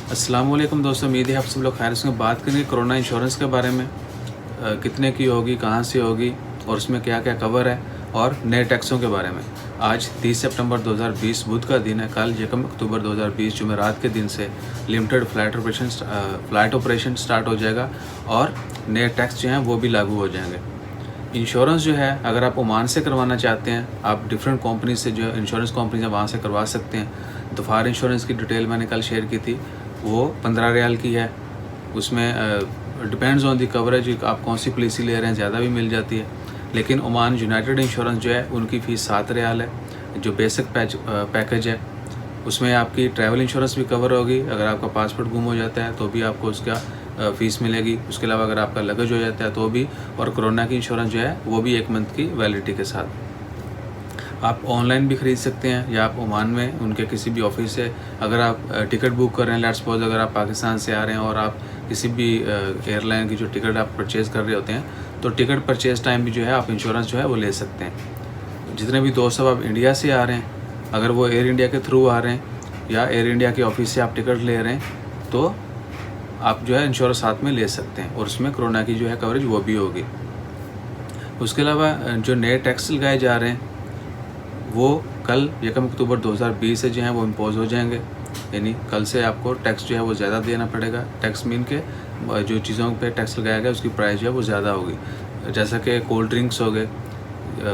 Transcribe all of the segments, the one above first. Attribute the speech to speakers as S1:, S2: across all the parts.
S1: अस्सलाम वालेकुम दोस्तों, उम्मीद है आप सब लोग खैर से। बात करेंगे कोरोना इंश्योरेंस के बारे में। कितने की होगी, कहाँ से होगी और उसमें क्या क्या कवर है, और नए टैक्सों के बारे में। आज 30 सितंबर 2020 बुध का दिन है। कल 1 अक्टूबर 2020 जुमेरात के दिन से लिमिटेड फ्लाइट ऑपरेशन स्टार्ट हो जाएगा और नए टैक्स जो हैं वो भी लागू हो जाएंगे। इंश्योरेंस जो है, अगर आप ओमान से करवाना चाहते हैं, आप डिफरेंट कंपनी से जो इंश्योरेंस कंपनी है वहाँ से करवा सकते हैं। दफार इंश्योरेंस की डिटेल मैंने कल शेयर की थी, वो 15 रियाल की है। उसमें डिपेंड्स ऑन दी कवरेज, आप कौन सी पॉलिसी ले रहे हैं, ज़्यादा भी मिल जाती है। लेकिन ओमान यूनाइटेड इंश्योरेंस जो है उनकी फ़ीस 7 रियाल है, जो बेसिक पैकेज है। उसमें आपकी ट्रैवल इंश्योरेंस भी कवर होगी। अगर आपका पासपोर्ट गुम हो जाता है तो भी आपको उसका फ़ीस मिलेगी। उसके अलावा अगर आपका लगेज हो जाता है तो भी, और कोरोना की इंश्योरेंस जो है वो भी 1 मंथ की वैलिडिटी के साथ। आप ऑनलाइन भी ख़रीद सकते हैं, या आप ओमान में उनके किसी भी ऑफिस से अगर आप टिकट बुक कर रहे हैं। लेट्स सपोज अगर आप पाकिस्तान से आ रहे हैं और आप किसी भी एयरलाइन की जो टिकट आप परचेज़ कर रहे होते हैं, तो टिकट परचेज़ टाइम भी जो है आप इंश्योरेंस जो है वो ले सकते हैं। जितने भी दोस्त अब आप इंडिया से आ रहे हैं, अगर वो एयर इंडिया के थ्रू आ रहे हैं या एयर इंडिया के ऑफिस से आप टिकट ले रहे हैं, तो आप जो है इंश्योरेंस साथ में ले सकते हैं, और उसमें कोरोना की जो है कवरेज वो भी होगी। उसके अलावा जो नए टैक्स लगाए जा रहे हैं वो कल 1 अक्टूबर 2020 से जो है वो इम्पोज हो जाएंगे। यानी कल से आपको टैक्स जो है वो ज़्यादा देना पड़ेगा। टैक्स मीन के जो चीज़ों पे टैक्स लगाया गया उसकी प्राइस जो है वो ज़्यादा होगी। जैसा कि कोल्ड ड्रिंक्स हो गए,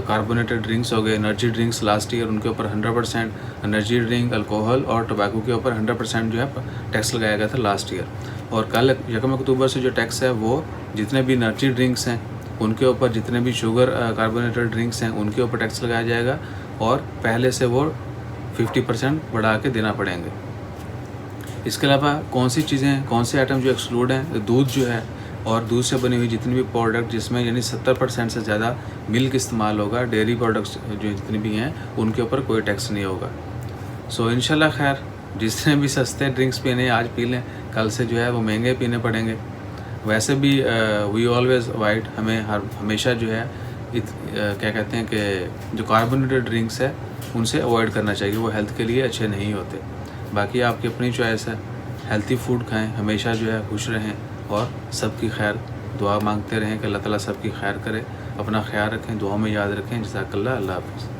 S1: कार्बोनेटेड ड्रिंक्स हो गए, एनर्जी ड्रिंक्स लास्ट ईयर उनके ऊपर 100% एनर्जी ड्रिंक, अल्कोहल और टोबैको के ऊपर 100% जो है टैक्स लगाया गया था लास्ट ईयर। और कल 1 अक्टूबर से जो टैक्स है वो जितने भी एनर्जी ड्रिंक्स हैं उनके ऊपर, जितने भी शुगर कार्बोनेटेड ड्रिंक्स हैं उनके ऊपर टैक्स लगाया जाएगा, और पहले से वो 50% बढ़ा के देना पड़ेंगे। इसके अलावा कौन सी चीज़ें, कौन से आइटम जो एक्सक्लूड हैं, दूध जो है और दूध से बनी हुई जितनी भी प्रोडक्ट जिसमें यानी 70% से ज़्यादा मिल्क इस्तेमाल होगा, डेयरी प्रोडक्ट्स जो जितनी भी हैं उनके ऊपर कोई टैक्स नहीं होगा। सो इंशाल्लाह खैर, जितने भी सस्ते ड्रिंक्स पीने आज पी लें, कल से जो है वो महंगे पीने पड़ेंगे। वैसे भी वी ऑलवेज अवॉइड, हमें हमेशा जो है क्या कहते हैं कि जो कार्बोनेटेड ड्रिंक्स है उनसे अवॉइड करना चाहिए, वो हेल्थ के लिए अच्छे नहीं होते। बाकी आपकी अपनी चॉइस है, हेल्थी फूड खाएं, हमेशा जो है खुश रहें और सबकी खैर दुआ मांगते रहें कि अल्लाह ताला सबकी खैर करे। अपना ख्याल रखें, दुआ में याद रखें। जज़ाकल्लाह, अल्लाह हाफ़िज़।